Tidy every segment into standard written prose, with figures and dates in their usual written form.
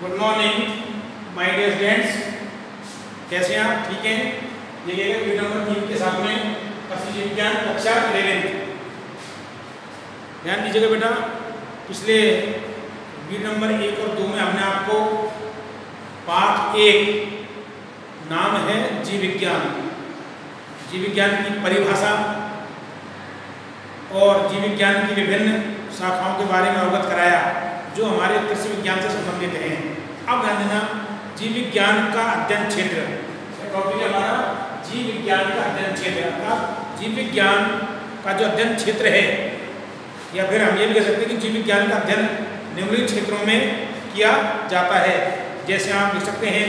Good morning my dear students, कैसे हैं आप? ठीक हैं। देखिएगा वीडियो नंबर 3 के साथ में कृषि जीव विज्ञान कक्षा 11। ध्यान दीजिएगा बेटा, पिछले वीडियो नंबर 1 और 2 में हमने आपको पाठ 1 नाम है जीव विज्ञान, जीव विज्ञान की परिभाषा और जीव विज्ञान की विभिन्न शाखाओं के बारे में अवगत कराया जो हमारे कृषि विज्ञान से संबंधित हैं। अब ध्यान देना, जीव विज्ञान का अध्ययन क्षेत्र टॉपिक है हमारा जीव विज्ञान का अध्ययन क्षेत्र। अर्थात जीव विज्ञान का जो अध्ययन क्षेत्र है, या फिर हम ये भी कह सकते हैं कि जीव विज्ञान का अध्ययन निम्नलिखित क्षेत्रों में किया जाता है। जैसे आप लिख सकते हैं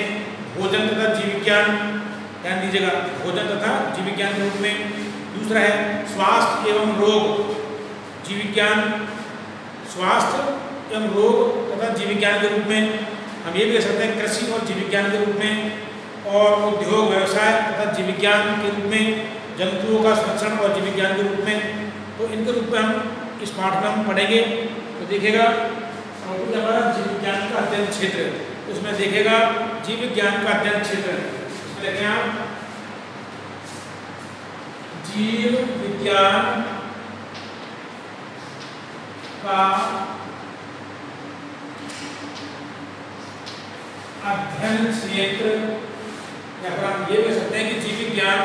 भोजन तथा जीव विज्ञान, ध्यान दीजिएगा, भोजन तथा जीव विज्ञान के रूप में। दूसरा है स्वास्थ्य एवं रोग, जीव विज्ञान, स्वास्थ्य एवं रोग तथा जीव विज्ञान के रूप में। हम ये भी कह सकते हैं कृषि और जीव विज्ञान के रूप में। और उद्योग व्यवसाय तथा जीव विज्ञान के रूप में, जंतुओं का संरक्षण और जीव विज्ञान के रूप में। तो इनके रूप में हम इस पाठ में हम पढ़ेंगे। तो देखिएगा हमारा जीव विज्ञान का अध्ययन क्षेत्र, उसमें देखिएगा जीव विज्ञान का अध्ययन क्षेत्र, इसमें देखें आप जीव विज्ञान का अध्ययन क्षेत्र, या फिर हम ये कह सकते हैं कि जीव विज्ञान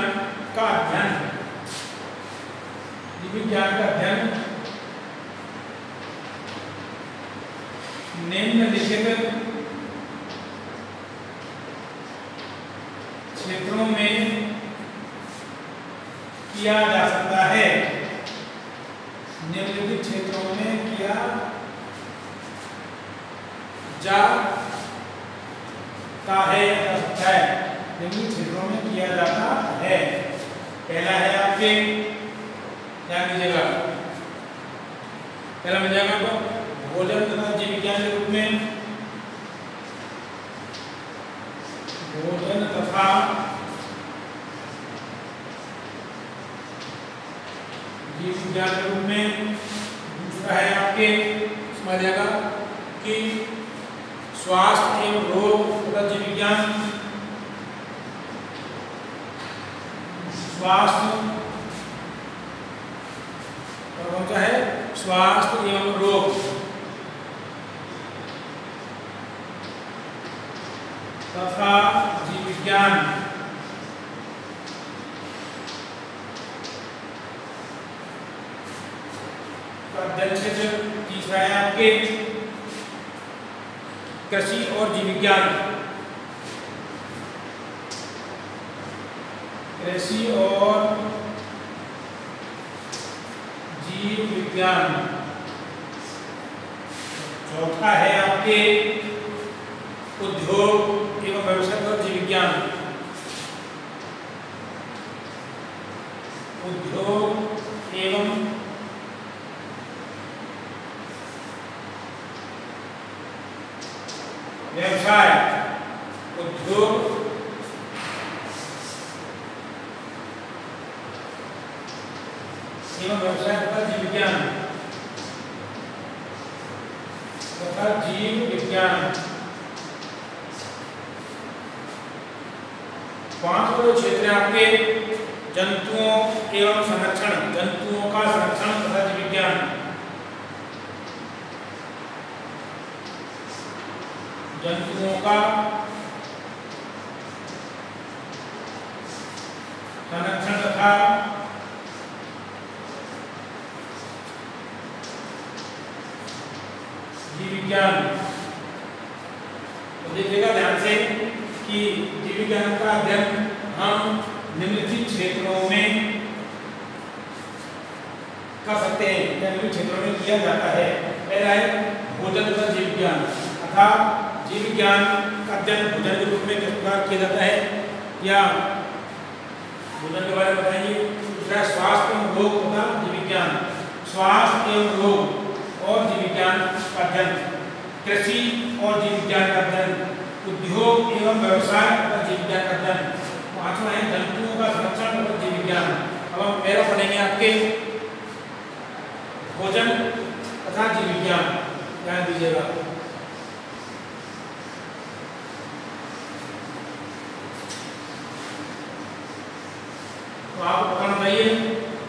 का अध्ययन, जीव विज्ञान का अध्ययन निम्नलिखित क्षेत्रों में किया जा सकता है। निम्नलिखित क्षेत्रों में किया जा सकता है, निम्नलिखित क्षेत्रों में किया जाता है। पहला है आपके, ध्यान दीजिएगा, पहला मिल जाएगा आपको भोजन तथा जीव विज्ञान के रूप में। भोजन तथा जीव विज्ञान के रूप में। दूसरा है आपके, समझ जाएगा कि स्वास्थ्य एवं रोग तथा जीव विज्ञान, स्वास्थ्य और कौन सा है, स्वास्थ्य एवं रोग तथा जीव विज्ञान। अध्ययन क्षेत्र। तीसरा है आपके कृषि और जीव विज्ञान, कृषि और जीव विज्ञान। चौथा है आपके उद्योग एवं व्यवसाय और जीव विज्ञान, उद्योग एवं व्यवसाय, उद्योग एवं व्यवसाय तथा जीव विज्ञान, तथा जीव विज्ञान। पांचवा क्षेत्र आपके जंतुओं एवं संरक्षण, जंतुओं का संरक्षण तथा जीव विज्ञान, जंतुओं का संरक्षण तथा जीव विज्ञान। तो देखिएगा ध्यान से कि जीव विज्ञान का अध्ययन हम निम्नलिखित क्षेत्रों में कर सकते हैं, या निम्नलिखित क्षेत्रों में किया जाता है। पहला है भोजन तथा जीव विज्ञान, अर्थात जीव विज्ञान का अध्ययन भोजन के रूप में किस प्रकार किया जाता है, या भोजन के बारे में बताएंगे। दूसरा स्वास्थ्य एवं रोग तथा जीव विज्ञान, स्वास्थ्य एवं रोग और जीव विज्ञान का अध्ययन, कृषि और जीव विज्ञान का अध्ययन, उद्योग एवं व्यवसाय तथा जीव विज्ञान का अध्ययन। पांचवा है जंतुओं का संरक्षण तथा जीव विज्ञान। अब हम पहला पढ़ेंगे आपके भोजन तथा जीव विज्ञान, ध्यान दीजिएगा। तो आपको बताना चाहिए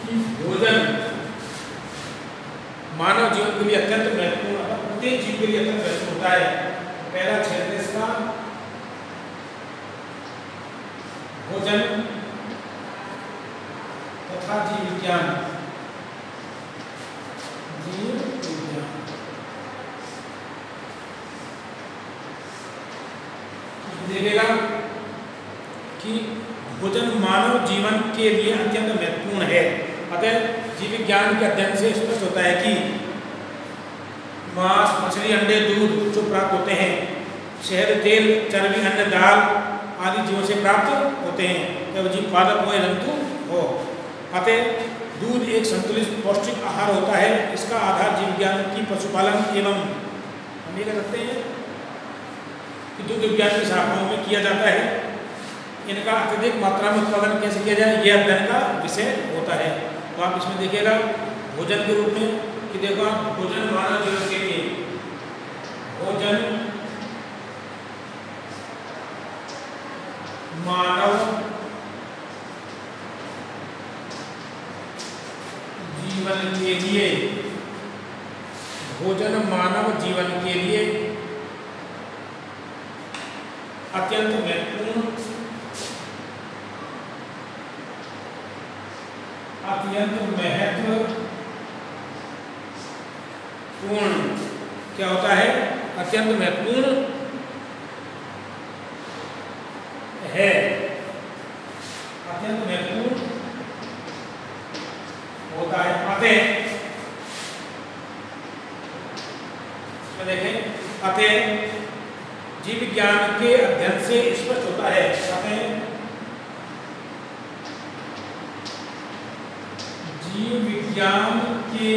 कि भोजन मानव जीवन के लिए अत्यंत महत्वपूर्ण, प्रत्येक जीव के लिए अत्यंत महत्वपूर्ण होता है। पहला क्षेत्र इसका भोजन तथा जीव विज्ञान। देखेगा कि भोजन मानव जीवन के लिए अत्यंत महत्वपूर्ण है। अतः जीव विज्ञान के अध्ययन से स्पष्ट होता है कि मांस, मछली, अंडे, दूध जो प्राप्त होते हैं, शहद, तेल, चर्बी, अन्न, दाल आदि जीवों से प्राप्त होते हैं, जब जीव पादप हो या जंतु हो। अतः दूध एक संतुलित पौष्टिक आहार होता है। इसका आधार जीव विज्ञान की पशुपालन एवं हम ये कह सकते हैं कि दुग्ध विज्ञान की शाखाओं में किया जाता है। इनका अत्यधिक मात्रा में उत्पादन कैसे किया जाए, यह अध्ययन का विषय होता है। तो आप इसमें देखिएगा भोजन के रूप में कि देखो आप भोजन मानव जीवन के लिए, भोजन मानव जीवन के लिए, भोजन मानव जीवन के लिए अत्यंत महत्वपूर्ण, अत्यंत महत्वपूर्ण क्या होता है, अत्यंत महत्वपूर्ण है, अत्यंत महत्वपूर्ण होता है। अतः देखें, अतः जीव विज्ञान के अध्ययन से स्पष्ट होता है, जीव विज्ञान के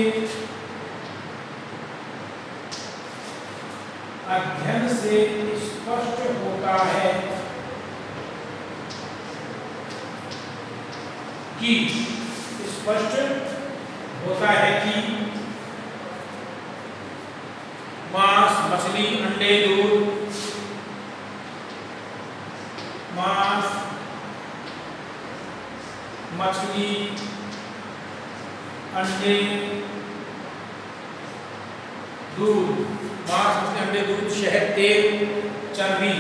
अध्ययन से स्पष्ट होता है कि, स्पष्ट होता है कि मांस, मछली, अंडे, दूध, मांस, मछली, अंडे, दूध, मांस, मछली, अंडे, दूध, शहद, तेल, चर्बी,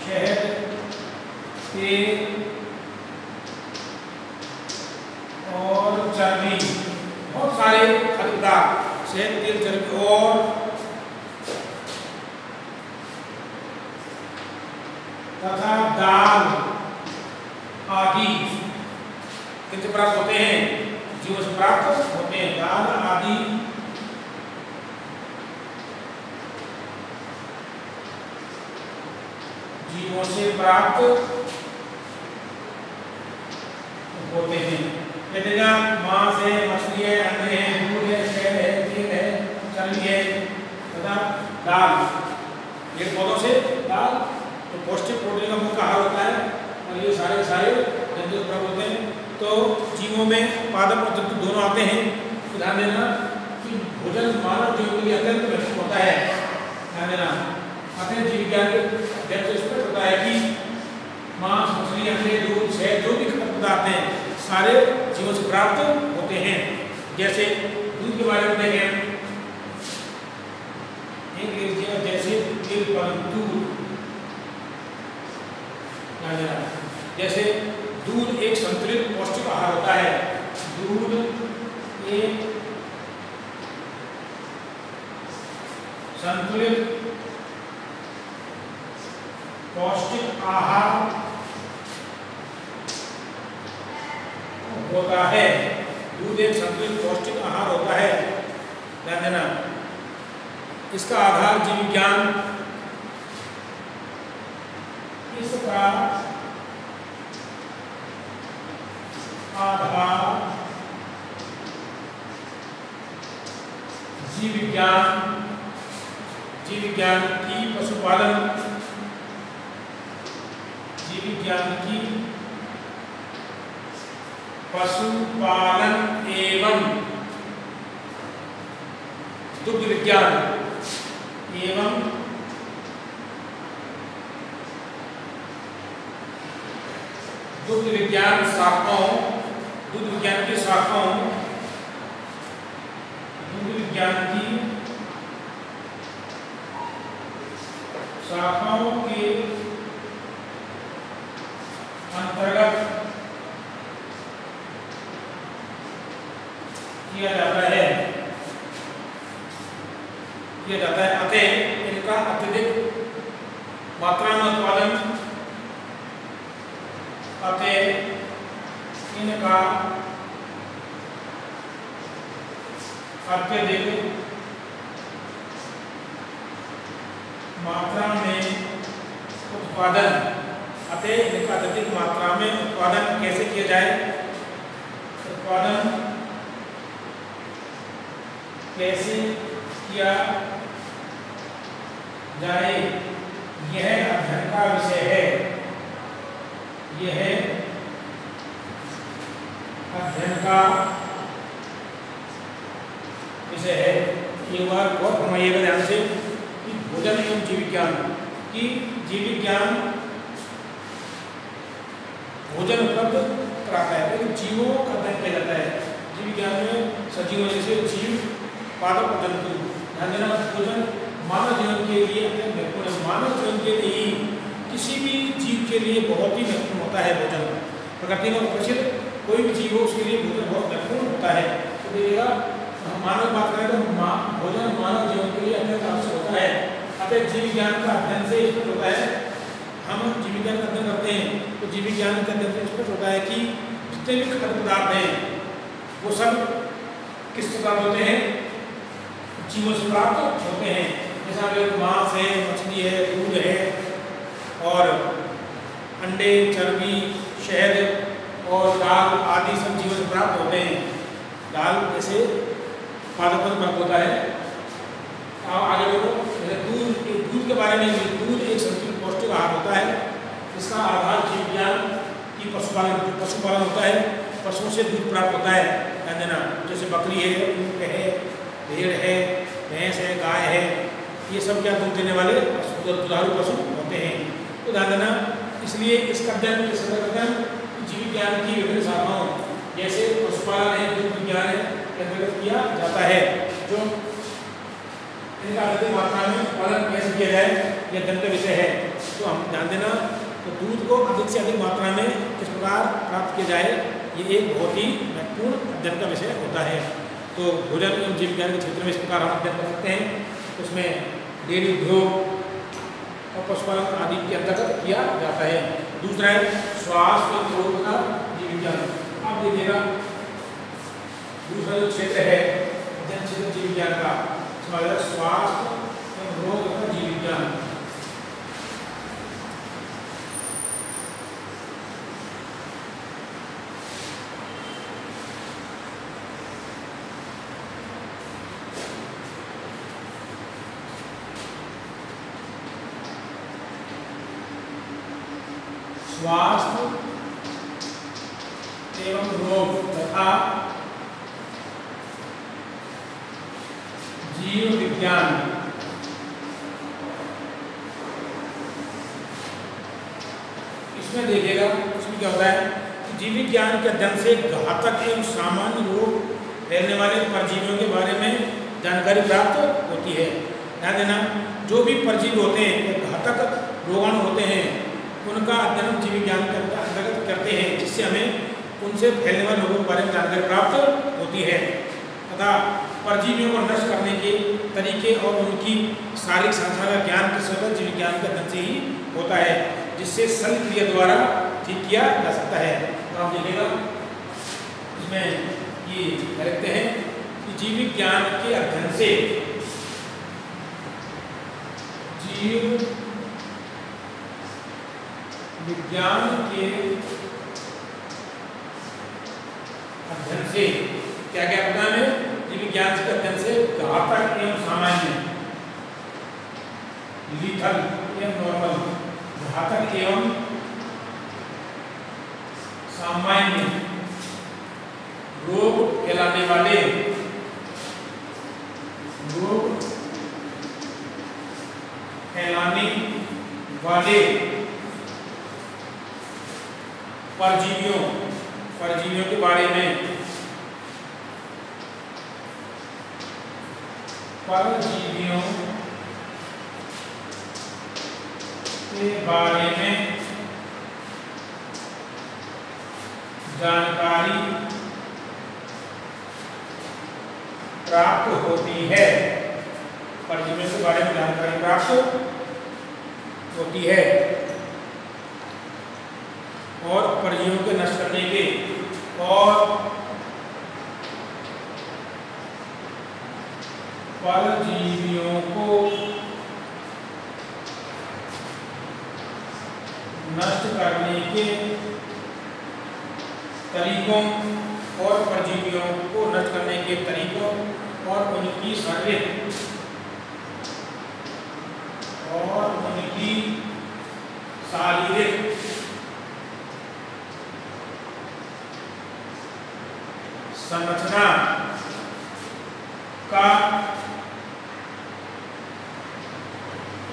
शहद, तेल और चर्बी, बहुत सारे खाद्य पदार्थ, शहद, तेल, चर्बी और तथा दाल आदि किनसे प्राप्त होते हैं, जीवों से प्राप्त होते हैं। दाल आदि जीवों से प्राप्त होते हैं। जैसे मांस है, मछली है, अंडे हैं, दूध है, शहद है, तेल है, चर्बी है तथा दाल, ये पौधों से दाल तो पौष्टिक प्रोटीन का मुख्य आहार होता है और ये सारे जंतु प्राप्त होते हैं। तो जीवों में पादप और जंतु दोनों आते हैं। तो ध्यान देना कि भोजन मानव जीवन के लिए अत्यंत महत्वपूर्ण होता है। ध्यान देना, अतः जीव विज्ञान के अध्ययन से स्पष्ट होता है कि मांस, मछली, अंडे, दूध, शहद जो भी खाद्य पदार्थ हैं सारे जीवों से प्राप्त होते हैं। जैसे दूध के बारे में देखें, जैसे दूध, जैसे दूध एक संतुलित पौष्टिक आहार होता है। दूध एक संतुलित पौष्टिक आहार होता है। दूध एक संतुलित पौष्टिक आहार होता है। ध्यान देना, इसका आधार जीव विज्ञान, इसका आधार जीव विज्ञान की पशुपालन, जीव विज्ञान की पशुपालन एवं दुग्ध विज्ञान एवं दुग्ध विज्ञान शाखाओं, दुग्ध विज्ञान की शाखाओं, दुग्ध विज्ञान की शाखाओं के अंतर्गत किया जाता है अतः इनका अत्यधिक मात्रा में उत्पादन, अतः इनका अत्यधिक मात्रा में उत्पादन, अतः इनका अत्यधिक मात्रा में उत्पादन कैसे किया जाए, उत्पादन कैसे किया जाए, यह अध्ययन का विषय है, यह अध्ययन का विषय है। एक बार बहुत फरमाइएगा ध्यान से कि भोजन एवं जीव विज्ञान की जीव विज्ञान भोजन उपलब्ध कराता है, लेकिन जीवों का अध्ययन किया जाता है। जीव विज्ञान में सजीवों जैसे जीव, पादप और जंतु, ध्यान देना। भोजन मानव जीवन के लिए अत्यंत महत्वपूर्ण है। मानव जीवन के लिए किसी भी जीव के लिए बहुत ही महत्वपूर्ण होता है भोजन। प्रकृति में उपस्थित कोई भी जीव हो उसके लिए भोजन बहुत महत्वपूर्ण होता है। तो देखिएगा मानव बात करें तो भोजन मानव जीवन के लिए अत्यंत आवश्यक होता है। अतः जीव विज्ञान का अध्ययन से स्पष्ट होता है, हम जीव विज्ञान का अध्ययन करते हैं तो जीव विज्ञान का अध्ययन से स्पष्ट होता है कि जितने भी खाद्य पदार्थ हैं वो सब किस प्रकार होते हैं, जीवों से प्राप्त होते हैं। जैसा मांस है, मछली है, दूध है और अंडे, चर्बी, शहद और दाल आदि सब जीवों से प्राप्त होते हैं। दाल जैसे पादप में प्राप्त होता है। आगे देखो, दूध के बारे में, दूध एक संतुलित पौष्टिक आहार होता है। इसका आधार जीव विज्ञान की पशुपालन होता है। पशुओं से दूध प्राप्त होता है, ध्यान देना। जैसे बकरी है, ऊँट है, भेड़ है, भैंस है, गाय है, ये सब क्या दूध देने वाले दुधारू पशु होते हैं। तो ध्यान देना, इसलिए इसका अध्ययन जीव विज्ञान की विभिन्न शाखाओं जैसे पशुपालन है, दूध विज्ञान है, के अंतर्गत किया जाता है। जो इनका अधिक मात्रा में पालन कैसे किया जाए यह अध्ययन का विषय है। तो हम ध्यान देना, तो दूध को अधिक से अधिक मात्रा में किस प्रकार प्राप्त किया जाए, ये एक बहुत ही महत्वपूर्ण अध्ययन का विषय होता है। तो भोजन एवं जीव विज्ञान के क्षेत्र में इस प्रकार हम अध्ययन कर सकते हैं। उसमें डेयरी उद्योग और पशुपालन आदि के अंतर्गत किया जाता है। दूसरा है स्वास्थ्य और रोग का जीव विज्ञान। आप देखिएगा दूसरा जो क्षेत्र है अध्ययन क्षेत्र जीव विज्ञान का, स्वास्थ्य और रोग का जीव विज्ञान। स्वास्थ्य एवं रोग तथा जीव विज्ञान। इसमें देखिएगा, इसमें क्या होता है कि जीव विज्ञान के अध्ययन से घातक एवं सामान्य रोग फैलने वाले परजीवियों के बारे में जानकारी प्राप्त होती है। ध्यान देना, जो भी परजीवी होते हैं, घातक रोगाणु होते हैं, उनका अध्ययन जीव विज्ञान के अंतर्गत करते हैं, जिससे हमें उनसे फैलने वाले रोगों के बारे में जानकारी प्राप्त होती है तथा परजीवियों को नष्ट करने के तरीके और उनकी शारीरिक संरचना का ज्ञान किस स्वतः जीव विज्ञान के अध्ययन से ही होता है, जिससे शल्य क्रिया द्वारा ठीक किया जा सकता है। तो आप देखिएगा इसमें ये लिखते हैं कि जीव विज्ञान के अध्ययन से जीव विज्ञान के अध्ययन से क्या क्या पता है, जीव विज्ञान के अध्ययन से घातक एवं सामान्य, लीथल एवं नॉर्मल, घातक एवं सामान्य रोग फैलाने वाले परजीवियों के बारे में, परजीवियों के बारे में जानकारी प्राप्त होती है। परजीवियों के बारे में जानकारी प्राप्त होती है और परजीवियों के नष्ट करने के और परजीवियों को नष्ट करने के तरीकों और परजीवियों को नष्ट करने के तरीकों और उनकी शारीरिक संरचना का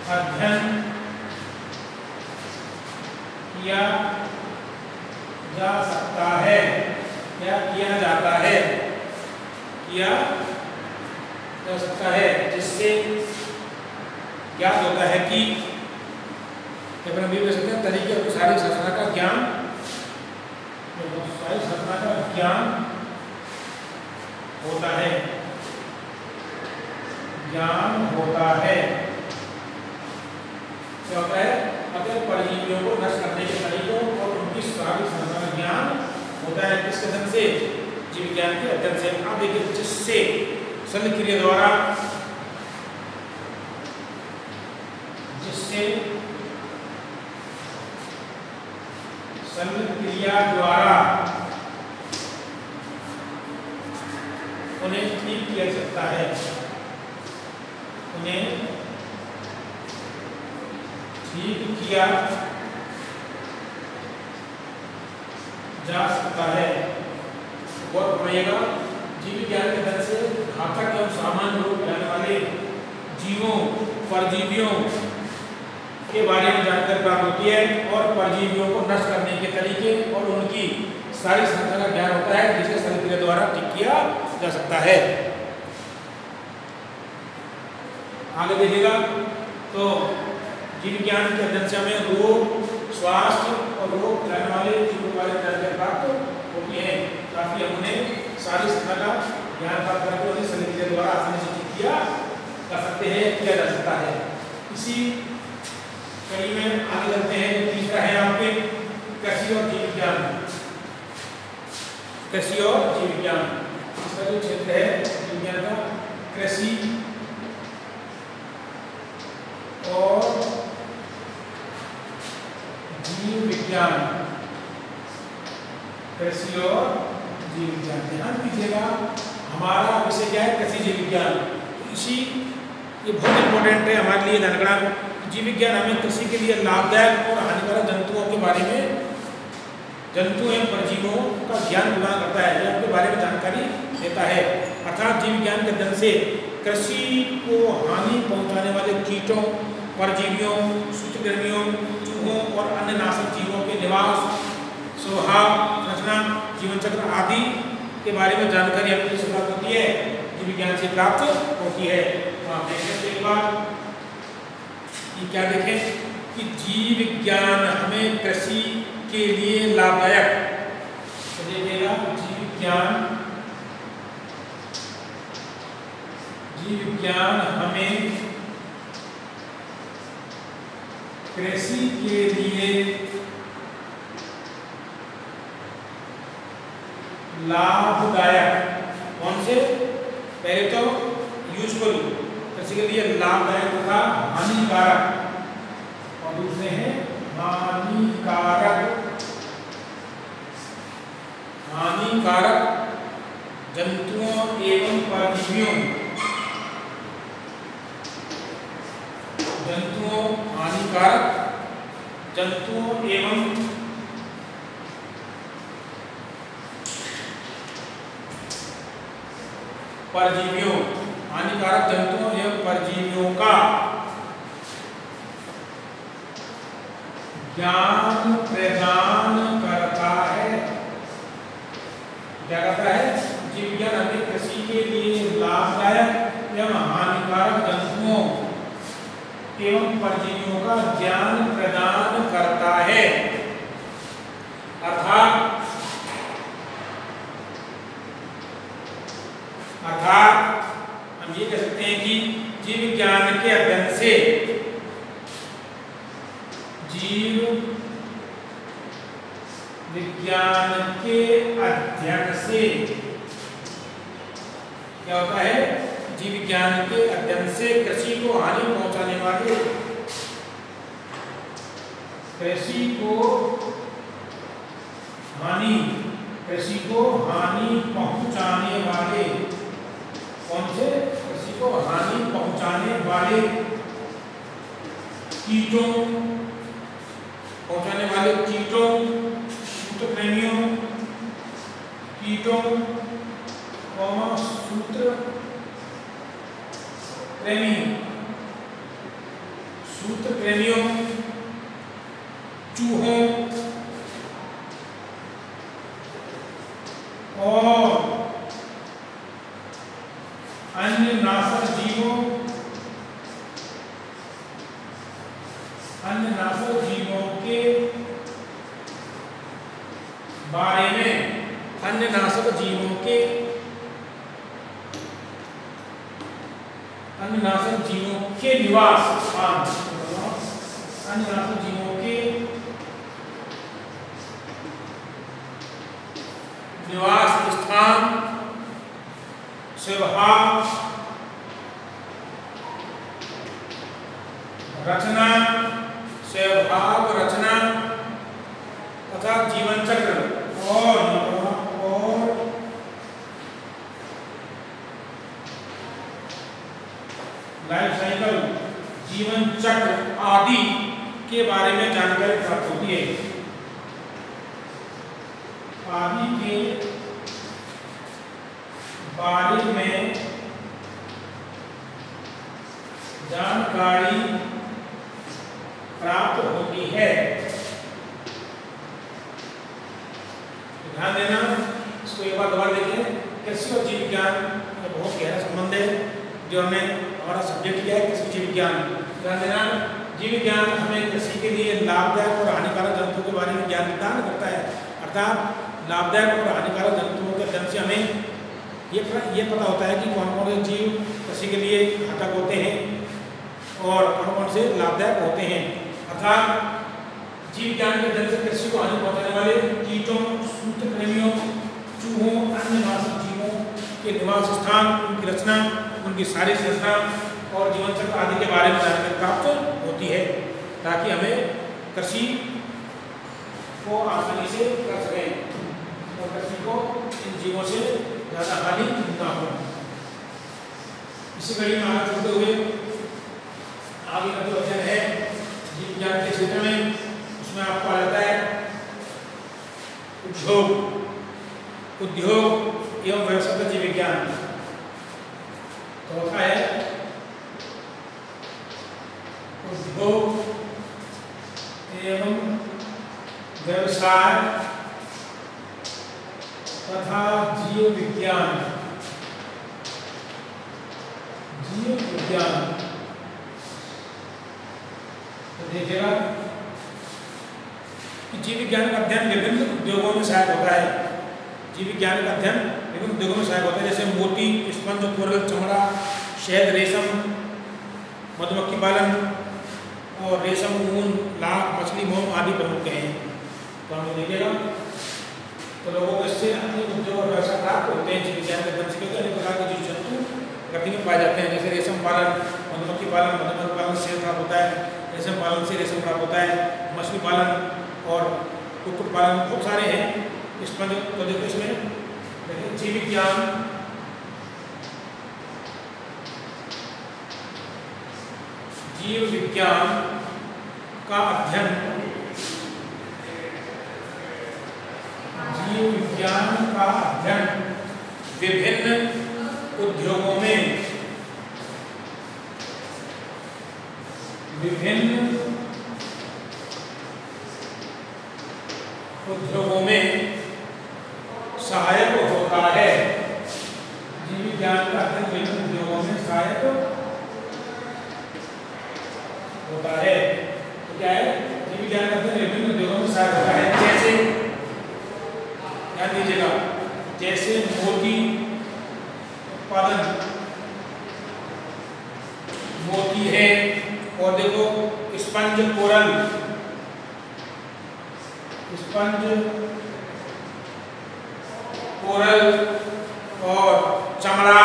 अध्ययन किया जा सकता है या किया जाता है, जिससे ज्ञात होता है कि तरीके और शारीरिक संरचना का ज्ञान होता है, क्या होता है? अगर परजीवियों को नष्ट करने के तरीकों और उनकी शारीरिक संरचना का ज्ञान होता है, किस कदम से? जीव विज्ञान के अध्ययन से। आप देखिए, जिससे शल्यक्रिया द्वारा उन्हें ठीक किया सकता है, और बनेगा जीव विज्ञान के अध्ययन से घातक एवं सामान्य रोग फैलाने वाले जीवों, परजीवियों के बारे में जानकारी प्राप्त होती है और परजीवियों को नष्ट करने के तरीके और उनकी शारीरिक संरचना का ज्ञान होता है, जिसे शल्यक्रिया द्वारा ठीक किया जा सकता है। आगे देखिएगा तो जीव विज्ञान के अध्ययन से हमें रोग, स्वास्थ्य और रोग फैलाने वाले जीवों के बारे में जानकारी प्राप्त होती है। काफी हमने शारीरिक संरचना का ज्ञान प्राप्त करके उन्हें शल्यक्रिया द्वारा आसानी से ठीक किया जा सकते हैं, किया जा सकता है। इसी कड़ी में आगे चलते हैं। तीसरा है आपके कृषि और जीव विज्ञान। इसका जो क्षेत्र है जीव विज्ञान का, कृषि और जीव विज्ञान, ध्यान दीजिएगा हमारा विषय क्या है? कृषि जीव विज्ञान। ये बहुत इंपॉर्टेंट है हमारे लिए जानना। जीव विज्ञान हमें कृषि के लिए लाभदायक और हानिकारक जंतुओं के बारे में, जंतु एवं परजीवियों का ज्ञान प्रदान करता है, या उनके बारे में जानकारी देता है। अर्थात जीव विज्ञान के अध्ययन से कृषि को हानि पहुंचाने वाले कीटों, परजीवियों, सूत्रकृमियों, चूहों और अन्य नाशक जीवों के निवास, स्वभाव, संरचना, जीवन चक्र आदि के बारे में जानकारी हमें किससे प्राप्त होती है? जीव विज्ञान से प्राप्त होती है। तो आप देखें एक बार क्या देखें कि जीव विज्ञान हमें कृषि के लिए लाभदायक, तो देखिएगा जीव विज्ञान हमें कृषि के लिए लाभदायक, कौन से? पहले तो यूजफुल, कृषि के लिए लाभदायक तथा हानिकारक, और दूसरे हैं हानिकारक जंतुओं एवं परजीवियों, हानिकारक जंतुओं एवं परजीवियों, हानिकारक जंतुओं एवं परजीवियों का ज्ञान प्रदान करता क्या कहता है? जीव विज्ञान हमें कृषि के लिए लाभदायक एवं हानिकारक जंतुओं एवं परजीवियों का ज्ञान प्रदान करता है। अर्थात हम ये कह सकते हैं कि जीव विज्ञान के अध्ययन से क्या होता है? जीव विज्ञान के अध्ययन से कृषि को हानि पहुंचाने वाले कौन से? कृषि को हानि पहुंचाने वाले कीटों, सूत्रप्रेमियों, सूत्रप्रेमियों, चूहों और अन्य नाशक जीवों के बारे में, अन्य नाशक जीवों के निवास स्थान, अन्य नाशक जीवों के निवास स्थान, स्वभाव, रचना तथा जीवन चक्र और लाइफ साइकिल, जीवन चक्र आदि के बारे में जानकारी प्राप्त होती है। आदि के बारे में जानकारी प्राप्त होती है। ध्यान देना, इसको एक बार दोबारा देखें। कृषि और जीव विज्ञान का बहुत गहरा संबंध है, जो हमें हमारा सब्जेक्ट क्या है? कृषि जीव विज्ञान। ध्यान देना, जीव विज्ञान हमें कृषि के लिए लाभदायक और हानिकारक जंतुओं के बारे में ज्ञान प्रदान करता है। अर्थात लाभदायक और हानिकारक जंतुओं के अध्ययन से हमें ये पता होता है कि कौन कौन से जीव कृषि के लिए घातक होते हैं और कौन कौन से लाभदायक होते हैं। अर्थात जीव विज्ञान के अध्ययन से कृषि को हानि पहुंचाने वाले कीटों, सूत्रप्रेमियों, चूहों, अन्य नाशक जीवों के निवास स्थान, उनकी रचना, उनकी सारी संरचना और जीवन चक्र आदि के बारे में जानकारी प्राप्त होती है, ताकि हमें कृषि को आसानी से कर सकें और कृषि को इन जीवों से ज़्यादा हानि ना हो। इसी कड़ी में आगे चलते हुए आगे का जो अध्ययन है जीव विज्ञान के क्षेत्र में, उसमें आपको आ जाता है उद्योग एवं व्यवसाय जीव विज्ञान। चौथा है उद्योग एवं व्यवसाय तथा जीव विज्ञान। तो देखिएगा कि जीव विज्ञान का अध्ययन विभिन्न उद्योगों में सहायक होता है। जीव विज्ञान का अध्ययन विभिन्न उद्योगों में सहायक होता है, जैसे मोती, स्पंज, कोरल, चमड़ा, शहद, रेशम, मधुमक्खी पालन और रेशम, ऊन, लाख, मछली, मोम आदि प्रमुख हैं। तो हम देखिएगा तो लोगों को इससे अनेक उद्योग और व्यवसाय प्राप्त होते हैं जीव विज्ञान के अध्ययन से, क्योंकि अनेक प्रकार के जीव जंतु प्रकृति में पाए जाते हैं, जैसे रेशम पालन, मधुमक्खी पालन, मधुमक्खी पालन से शहद प्राप्त होता है, रेशम पालन से रेशम प्राप्त होता है, मछली पालन और कुक्कुट पालन बहुत सारे हैं। स्पंज तो देखो इसमें जीव विज्ञान का अध्ययन विभिन्न उद्योगों में सहायक होता है। तो क्या है, जीव विज्ञान का अध्ययन विभिन्न उद्योगों में सहायक होता है। जैसे ध्यान दीजिएगा, जैसे मोती उत्पादन, मोती है, और देखो स्पंज कोरल, स्पंज कोरल और चमड़ा,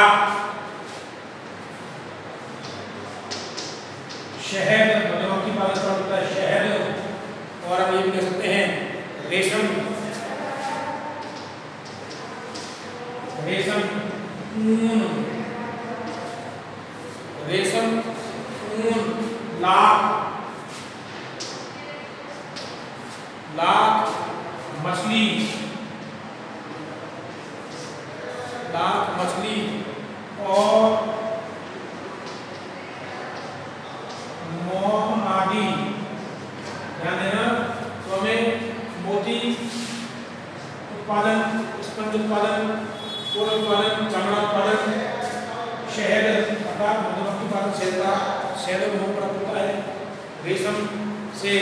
शहद, मधुमक्खी पालन का होता है शहद, और हम ये भी कह सकते हैं रेशम, रेशम ऊन, रेशम ऊन, लाख, लाख मछली, लाख मछली और मोम आदि। ध्यान देना, तो हमें मोती उत्पादन, स्पंज उत्पादन, कोरल उत्पादन, चमड़ा उत्पादन, शहद अर्थात मधुमक्खी पालन शहद और मोम प्राप्त होता है, रेशम से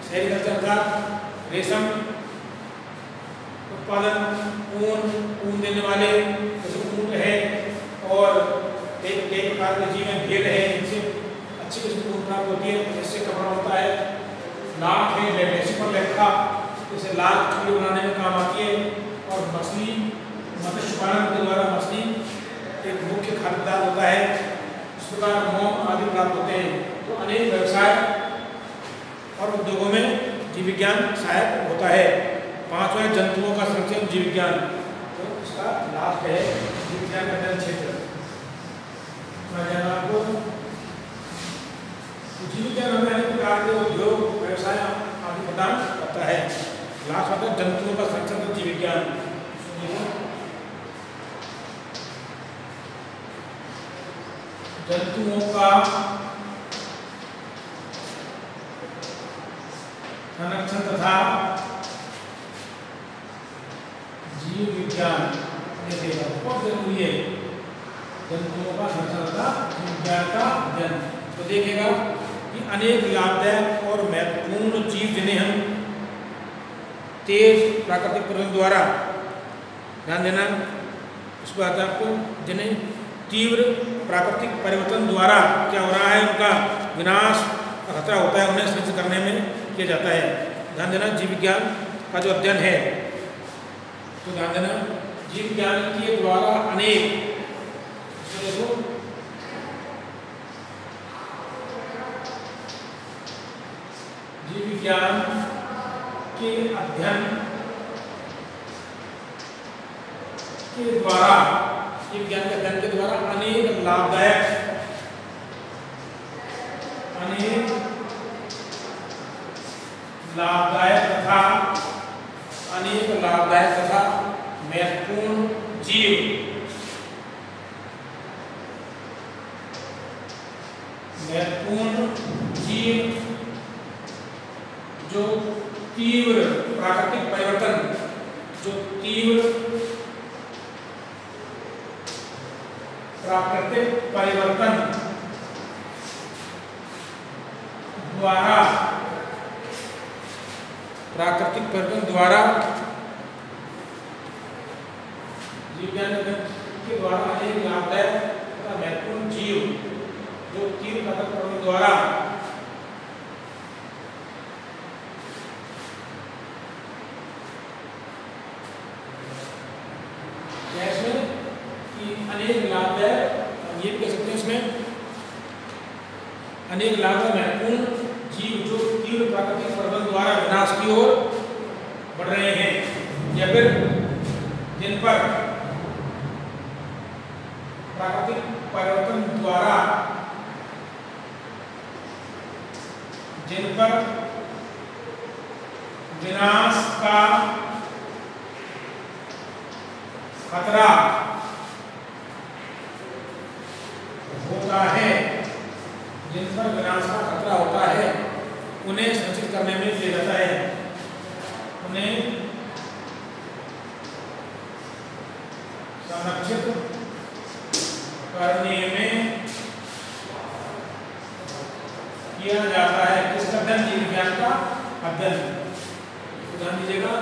सेरीकल्चर अर्थात रेशम उत्पादन, ऊन देने वाले जैसे ऊँट है, और कई प्रकार के जीव हैं, भेड़ है, इनसे अच्छी किस्म की ऊन प्राप्त होती है, जिससे कपड़ा होता है। लाख है, लेटेक्सिफर लेखा, जैसे लाख चूड़ी बनाने में काम आती है। और मछली, मत्स्य पालन के द्वारा मछली एक मुख्य खाद्य पदार्थ होता है। इस प्रकार मोम आदि प्राप्त होते हैं। तो अनेक व्यवसाय और उद्योगों में जीव विज्ञान सहायक होता है। पांचवा है जंतुओं का संरक्षण जीव विज्ञान, तो इसका लास्ट है जीव विज्ञान का अध्ययन क्षेत्र। आपको जीव विज्ञान हमें अनेक प्रकार के उद्योग व्यवसाय आदि प्रदान करता है। लास्ट आता है जंतुओं का संरक्षण जीव विज्ञान। जंतुओं का संरक्षण तथा जीव विज्ञान बहुत जरूरी है। जंतुओं का संरक्षण तथा जीव विज्ञान का अध्ययन। तो देखिएगा कि अनेक लाभदायक और महत्वपूर्ण जीव जिन्हें हम तेज प्राकृतिक परिवर्तन द्वारा, ध्यान देना इस बात आपको, जिन्हें तीव्र प्राकृतिक परिवर्तन द्वारा क्या हो रहा है, उनका विनाश का खतरा होता है, उन्हें संरक्षित करने में किया जाता है। ध्यान देना जीव विज्ञान का जो अध्ययन है, तो ध्यान देना जीव विज्ञान के द्वारा अनेक, देखो जीव विज्ञान के अध्ययन के द्वारा, जीव विज्ञान के अध्ययन के द्वारा अनेक लाभदायक तथा महत्वपूर्ण जीव जो तीव्र प्राकृतिक परिवर्तन, जो तीव्र प्राकृतिक परिवर्तन द्वारा, प्राकृतिक परिवर्तन द्वारा जीव विज्ञान के द्वारा अनेक लाभदायक तथा महत्वपूर्ण जीव जो तीव्र प्राकृतिक परिवर्तन द्वारा अनेक लाभदायक, ये भी कह सकते हैं इसमें अनेक लाभदायक महत्वपूर्ण जीव जो तीव्र प्राकृतिक परिवर्तन द्वारा विनाश की ओर बढ़ रहे हैं, या फिर जिन पर प्राकृतिक परिवर्तन द्वारा, जिन पर विनाश का खतरा होता है, जिन पर विनाश का खतरा होता है, उन्हें संरक्षित करने में किया जाता है, उन्हें संरक्षित करने में किया जाता है। किसका अध्ययन? जीव विज्ञान का अध्ययन। ध्यान दीजिएगा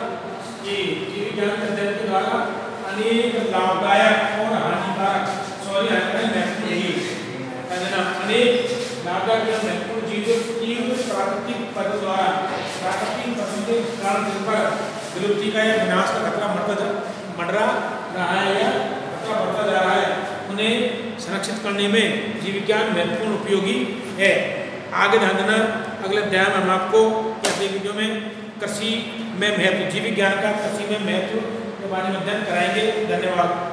कि जीव विज्ञान के अध्ययन के द्वारा अनेक लाभदायक और हानिकारक अनेक लाभदायक या महत्वपूर्ण चीजों की प्राकृतिक पद द्वारा प्राकृतिक पद के कारण पर विलुप्ति का या विनाश का खतरा मंडरा रहा है या खतरा बढ़ता जा रहा है, उन्हें संरक्षित करने में जीव विज्ञान महत्वपूर्ण उपयोगी है। आगे ध्यान देना, अगले अध्याय में हम आपको अगले वीडियो में कृषि में महत्व, जीव विज्ञान का कृषि में महत्व के बारे में अध्ययन कराएंगे। धन्यवाद।